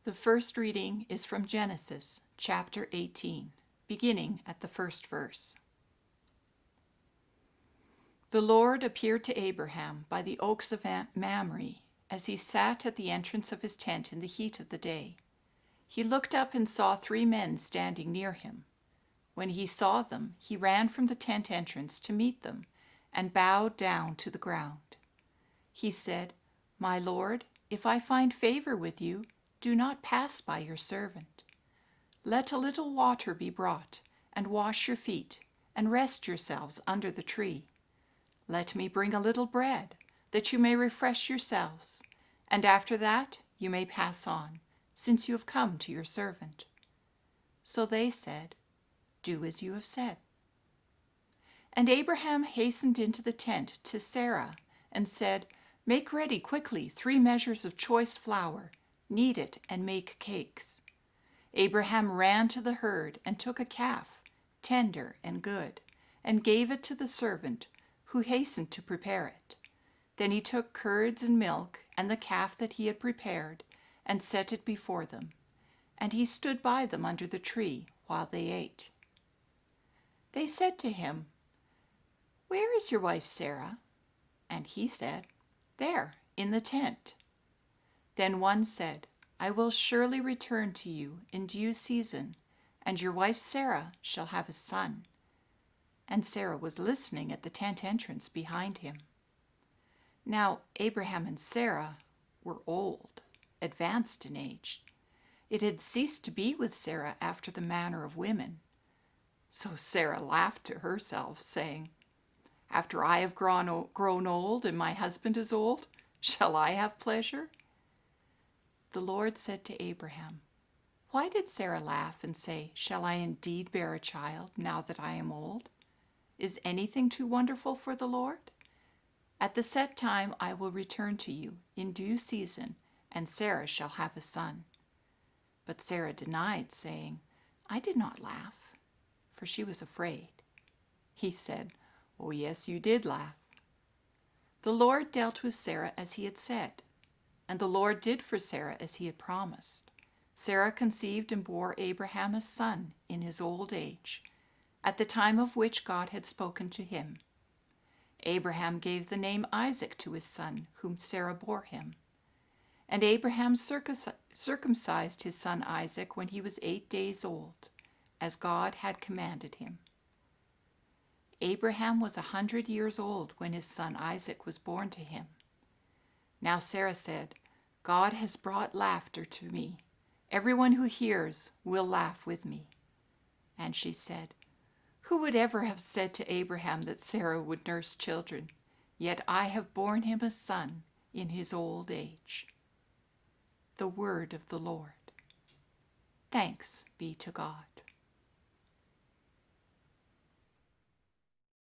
The first reading is from Genesis, chapter 18, beginning at the first verse. The Lord appeared to Abraham by the oaks of Mamre as he sat at the entrance of his tent in the heat of the day. He looked up and saw 3 men standing near him. When he saw them, he ran from the tent entrance to meet them and bowed down to the ground. He said, "My Lord, if I find favor with you, do not pass by your servant. Let a little water be brought, and wash your feet, and rest yourselves under the tree. Let me bring a little bread, that you may refresh yourselves, and after that you may pass on, since you have come to your servant." So they said, "Do as you have said." And Abraham hastened into the tent to Sarah and said, "Make ready quickly 3 measures of choice flour, knead it, and make cakes." Abraham ran to the herd and took a calf, tender and good, and gave it to the servant, who hastened to prepare it. Then he took curds and milk and the calf that he had prepared and set it before them, and he stood by them under the tree while they ate. They said to him, "Where is your wife Sarah?" And he said, "There, in the tent." Then one said, "I will surely return to you in due season, and your wife Sarah shall have a son." And Sarah was listening at the tent entrance behind him. Now Abraham and Sarah were old, advanced in age. It had ceased to be with Sarah after the manner of women. So Sarah laughed to herself, saying, "After I have grown old and my husband is old, shall I have pleasure?" The Lord said to Abraham, "Why did Sarah laugh and say, 'Shall I indeed bear a child now that I am old?' Is anything too wonderful for the Lord? At the set time I will return to you in due season, and Sarah shall have a son." But Sarah denied, saying, "I did not laugh," for she was afraid. He said, "Oh, yes, you did laugh." The Lord dealt with Sarah as he had said, and the Lord did for Sarah as he had promised. Sarah conceived and bore Abraham a son in his old age, at the time of which God had spoken to him. Abraham gave the name Isaac to his son, whom Sarah bore him. And Abraham circumcised his son Isaac when he was 8 days old, as God had commanded him. Abraham was 100 years old when his son Isaac was born to him. Now Sarah said, "God has brought laughter to me. Everyone who hears will laugh with me." And she said, "Who would ever have said to Abraham that Sarah would nurse children? Yet I have borne him a son in his old age." The word of the Lord. Thanks be to God.